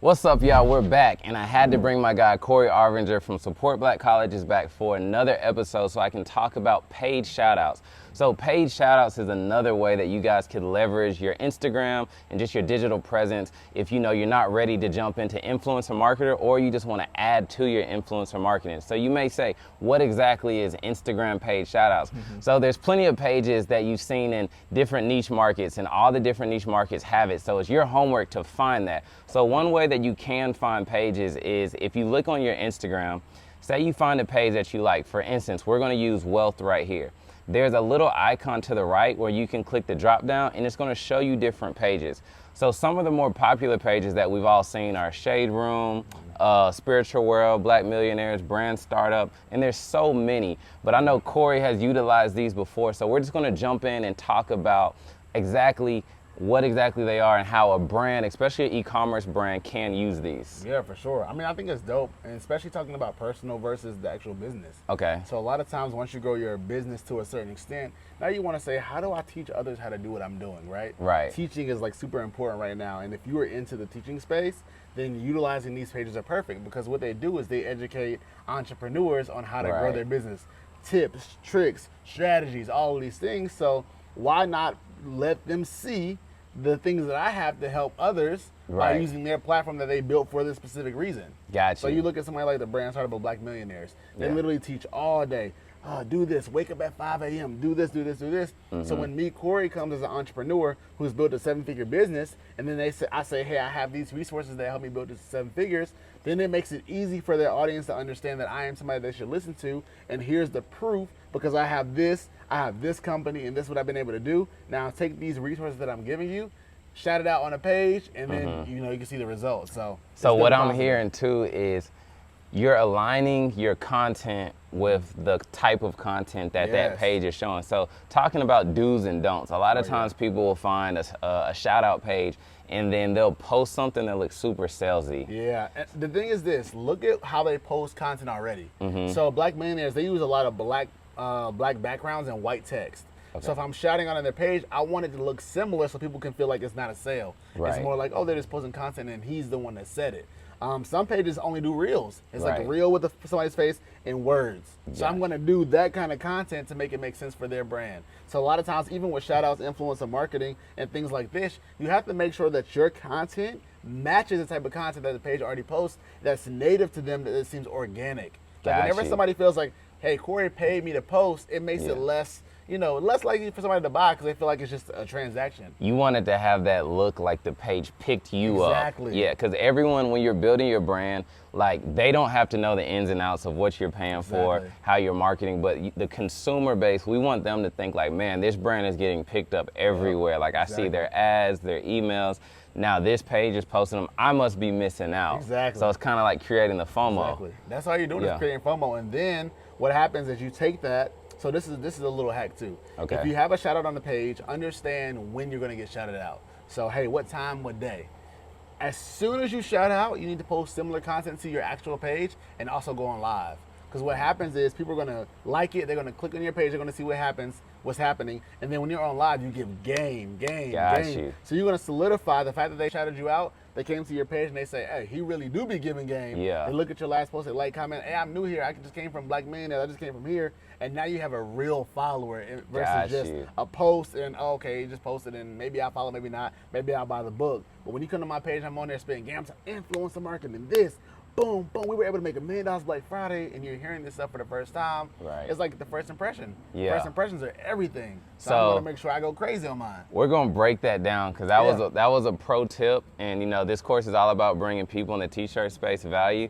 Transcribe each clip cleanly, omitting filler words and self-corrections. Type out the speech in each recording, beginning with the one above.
What's up, y'all? We're back, and I had to bring my guy Corey Arvinger from Support Black Colleges back for another episode so I can talk about paid shoutouts. So paid shoutouts is another way that you guys could leverage your Instagram and just your digital presence if you know you're not ready to jump into influencer marketer or you just want to add to your influencer marketing. So you may say, what exactly is Instagram paid shoutouts? So there's plenty of pages that you've seen in different niche markets, and all the different niche markets have it. So it's your homework to find that. So one way that you can find pages is if you look on your Instagram, say you find a page that you like. For instance, we're going to use wealth right here. There's a little icon to the right where you can click the drop down and it's going to show you different pages. So some of the more popular pages that we've all seen are Shade Room, Spiritual World, Black Millionaires, Brand Startup, and there's so many. But I know Corey has utilized these before, so we're just going to jump in and talk about what exactly they are and how a brand, especially an e-commerce brand, can use these. Yeah, for sure. I mean, I think it's dope, and especially talking about personal versus the actual business. Okay. So a lot of times once you grow your business to a certain extent, now you want to say, how do I teach others how to do what I'm doing, right? Right. Teaching is like super important right now, and if you are into the teaching space, then utilizing these pages are perfect because what they do is they educate entrepreneurs on how to grow their business. Tips, tricks, strategies, all of these things. So why not let them see the things that I have to help others by using their platform that they built for this specific reason. Gotcha. So you look at somebody like the Brand Startup of Black Millionaires. They literally teach all day. Do this, wake up at 5 a.m., do this, do this, do this. So when Corey comes as an entrepreneur who's built a 7-figure business, and then I say, hey, I have these resources that help me build this 7 figures, then it makes it easy for their audience to understand that I am somebody they should listen to, and here's the proof because I have this company, and this is what I've been able to do. Now take these resources that I'm giving you, shout it out on a page, and then you can see the results. So what I'm hearing too is you're aligning your content with the type of content that that page is showing. So talking about do's and don'ts, a lot of times people will find a shout out page and then they'll post something that looks super salesy. Yeah, and the thing is this, look at how they post content already. So Black Millionaires, they use a lot of black backgrounds and white text. So if I'm shouting out on their page, I want it to look similar so people can feel like it's not a sale. It's more like, oh, they're just posting content and he's the one that said it. Some pages only do reels. It's like a reel with somebody's face and words. So I'm going to do that kind of content to make it make sense for their brand. So a lot of times, even with shout outs, influencer marketing, and things like this, you have to make sure that your content matches the type of content that the page already posts that's native to them, that it seems organic. Like whenever somebody feels like, hey, Corey paid me to post, it makes it less likely for somebody to buy because they feel like it's just a transaction. You wanted to have that look like the page picked you up. Exactly. Yeah, because everyone, when you're building your brand, like they don't have to know the ins and outs of what you're paying for, how you're marketing, but the consumer base, we want them to think like, man, this brand is getting picked up everywhere. Like I see their ads, their emails. Now this page is posting them. I must be missing out. Exactly. So it's kind of like creating the FOMO. Exactly. That's all you're doing is creating FOMO. And then what happens is you take that. So this is a little hack too. Okay. If you have a shout out on the page, understand when you're going to get shouted out. So hey, what time, what day? As soon as you shout out, you need to post similar content to your actual page and also go on live. Because what happens is people are going to like it, they're going to click on your page, they're going to see what's happening, and then when you're on live, you give game. So you're going to solidify the fact that they shouted you out, they came to your page and they say, hey, he really do be giving game. Yeah. They look at your last post, they like, comment, hey, I'm new here, I just came from Black Millionaires, I just came from here, and now you have a real follower versus just a post and, okay, you just posted and maybe I'll follow, maybe not, maybe I'll buy the book. But when you come to my page, I'm on there spending games on influencer marketing, this, boom, boom, we were able to make $1 million Black Friday, and you're hearing this stuff for the first time. It's like the first impression. First impressions are everything. So I'm going to make sure I go crazy on mine. We're going to break that down because that was a pro tip, and this course is all about bringing people in the t-shirt space value.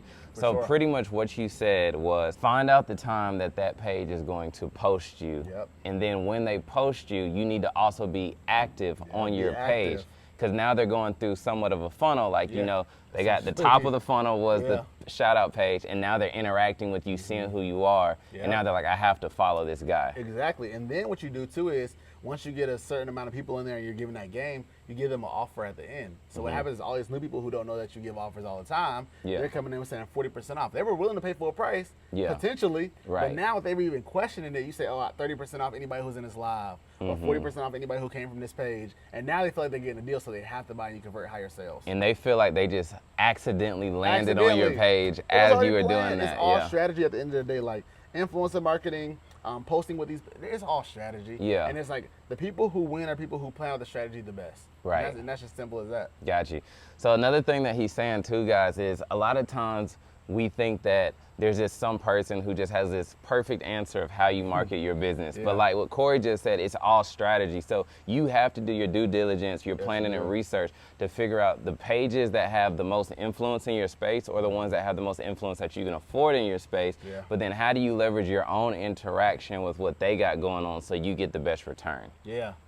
Pretty much what you said was find out the time that page is going to post you, and then when they post you, you need to also be active on your page. Because now they're going through somewhat of a funnel, like, they got the top of the funnel was the shout out page, and now they're interacting with you, seeing who you are, and now they're like, I have to follow this guy. Exactly, and then what you do too is, once you get a certain amount of people in there and you're giving that game, you give them an offer at the end. So what happens is all these new people who don't know that you give offers all the time, they're coming in and saying 40% off. They were willing to pay full price, potentially, but now if they were even questioning it, you say, oh, 30% off anybody who's in this live, or 40% off anybody who came from this page, and now they feel like they're getting a deal, so they have to buy and you convert higher sales. And they feel like they just accidentally landed on your page as you were doing that. It's all strategy at the end of the day, like influencer marketing, posting with these, it's all strategy. Yeah. And it's like the people who win are people who plan out the strategy the best. Right. And that's just simple as that. Got you. So another thing that he's saying too, guys, is a lot of times we think that there's just some person who just has this perfect answer of how you market your business. But like what Corey just said, it's all strategy. So you have to do your due diligence, your planning and research to figure out the pages that have the most influence in your space or the ones that have the most influence that you can afford in your space. But then how do you leverage your own interaction with what they got going on so you get the best return?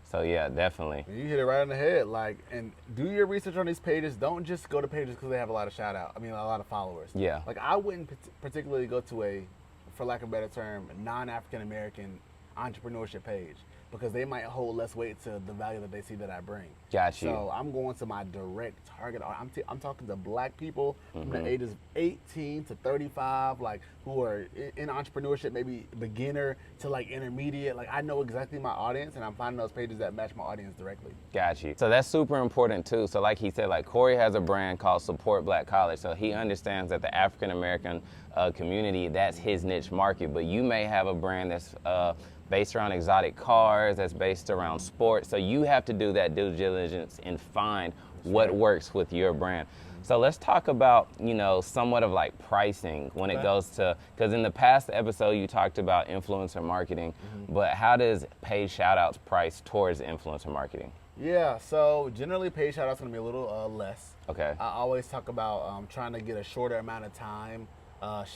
So yeah, definitely. And you hit it right on the head. Like, and do your research on these pages. Don't just go to pages because they have a lot of a lot of followers. Like I wouldn't particularly go to a, for lack of a better term, non-African American entrepreneurship page because they might hold less weight to the value that they see that I bring. Got you. So I'm going to my direct target. I'm talking to black people from the ages 18 to 35, like who are in entrepreneurship, maybe beginner to like intermediate. Like I know exactly my audience, and I'm finding those pages that match my audience directly. Got you. So that's super important too. So like he said, like Corey has a brand called Support Black College. So he understands that the African American community, that's his niche market. But you may have a brand that's based around exotic cars, that's based around sports. So you have to do that due diligence and find what works with your brand. So let's talk about, you know, somewhat of like pricing when it goes to, because in the past episode you talked about influencer marketing, but how does paid shoutouts price towards influencer marketing? Yeah, so generally paid shoutouts gonna be a little less. Okay. I always talk about trying to get a shorter amount of time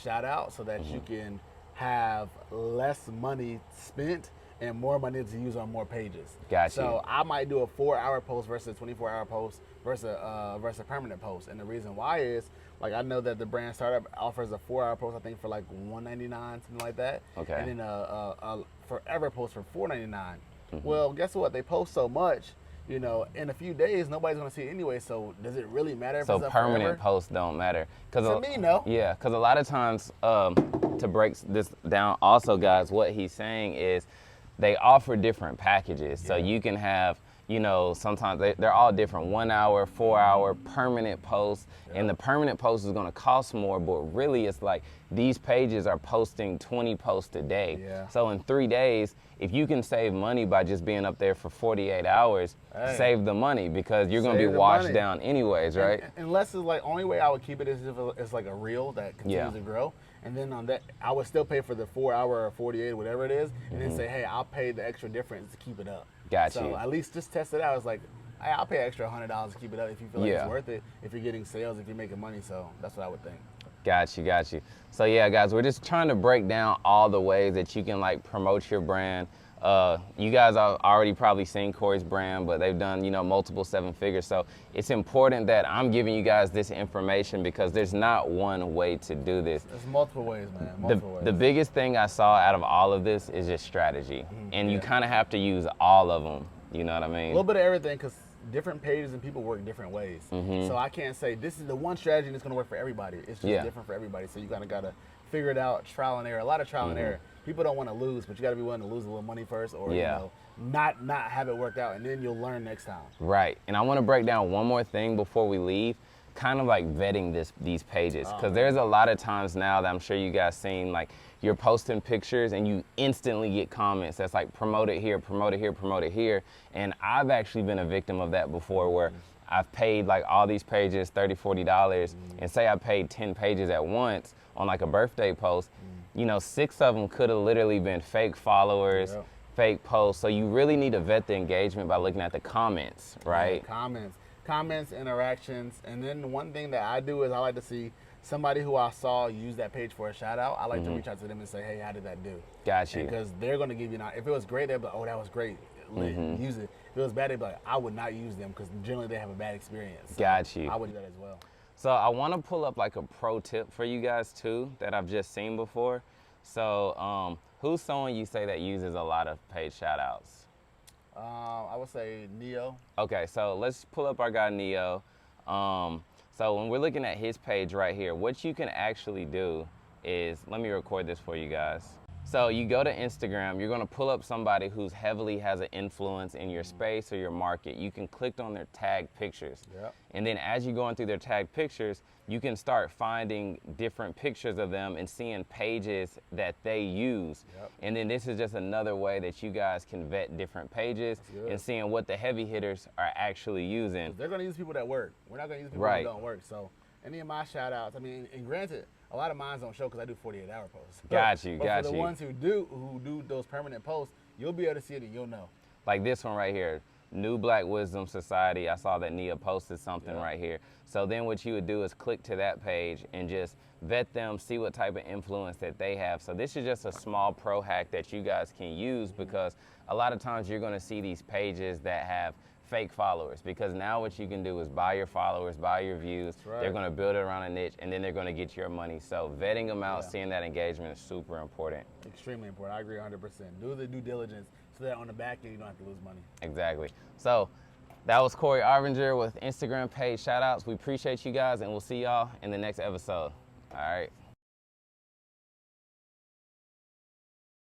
shout out so that you can have less money spent and more money to use on more pages. Gotcha. So I might do a 4-hour post versus a 24-hour post versus a permanent post. And the reason why is, like, I know that the brand startup offers a 4-hour post, I think for like $199, something like that. Okay. And then a forever post for $499. Well, guess what? They post so much, you know, in a few days, nobody's gonna see it anyway. So does it really matter if it's up permanent forever? posts don't matter. To me, no. Yeah, because a lot of times, to break this down also, guys, what he's saying is they offer different packages. So you can have, you know, sometimes they're all different, 1 hour, 4 hour, permanent posts. And the permanent post is gonna cost more, but really it's like these pages are posting 20 posts a day. So in 3 days, if you can save money by just being up there for 48 hours, save the money because you're gonna be washed down anyways, right? Unless it's like, only way I would keep it is if it's like a reel that continues to grow. And then on that, I would still pay for the 4 hour or 48, whatever it is, and then say, hey, I'll pay the extra difference to keep it up. Gotcha. So at least just test it out. It's like, hey, I'll pay extra $100 to keep it up if you feel like it's worth it, if you're getting sales, if you're making money. So that's what I would think. Got you. So yeah, guys, we're just trying to break down all the ways that you can like promote your brand. You guys have already probably seen Corey's brand, but they've done, you know, multiple 7 figures. So it's important that I'm giving you guys this information because there's not one way to do this. There's multiple ways, man. Multiple ways. The biggest thing I saw out of all of this is just strategy. And you kind of have to use all of them. You know what I mean? A little bit of everything, because different pages and people work different ways. So I can't say this is the one strategy that's going to work for everybody. It's just different for everybody. So you kind of got to figure it out, trial and error. A lot of trial and error. People don't want to lose, but you got to be willing to lose a little money first, or you know, not have it work out, and then you'll learn next time. Right. And I want to break down one more thing before we leave, kind of like vetting these pages, because there's a lot of times now that I'm sure you guys seen, like you're posting pictures and you instantly get comments that's like promote it here, promote it here, promote it here, and I've actually been a victim of that before, where I've paid like all these pages $30, $40, and say I paid 10 pages at once on like a birthday post. You know, 6 of them could have literally been fake followers, fake posts. So you really need to vet the engagement by looking at the comments, right? Comments, interactions. And then one thing that I do is I like to see somebody who I saw use that page for a shout out. I like to reach out to them and say, hey, how did that do? Got you. Because they're going to give you, if it was great, they'll be like, oh, that was great. Use it. If it was bad, they'd be like, I would not use them because generally they have a bad experience. So got you. I would do that as well. So I want to pull up like a pro tip for you guys too that I've just seen before. So who's someone you say that uses a lot of paid shout outs? I would say Neo. Okay, so let's pull up our guy Neo. So when we're looking at his page right here, what you can actually do is, let me record this for you guys. So you go to Instagram, you're gonna pull up somebody who's heavily has an influence in your space or your market. You can click on their tag pictures. Yep. And then as you're going through their tag pictures, you can start finding different pictures of them and seeing pages that they use. Yep. And then this is just another way that you guys can vet different pages and seeing what the heavy hitters are actually using. They're gonna use people that work. We're not gonna use people Right. that don't work. So any of my shout outs, I mean, and granted, a lot of mine don't show because I do 48-hour posts. Got you, but got for the you. ones who do those permanent posts, you'll be able to see it and you'll know. Like this one right here, New Black Wisdom Society. I saw that Nia posted something right here. So then what you would do is click to that page and just vet them, see what type of influence that they have. So this is just a small pro hack that you guys can use, because a lot of times you're gonna see these pages that have fake followers, because now what you can do is buy your followers, buy your views. Right. They're gonna build it around a niche, and then they're gonna get your money. So vetting them out, seeing that engagement is super important. Extremely important. I agree 100%. Do the due diligence so that on the back end you don't have to lose money. Exactly. So that was Corey Arvinger with Instagram page shoutouts. We appreciate you guys, and we'll see y'all in the next episode. All right.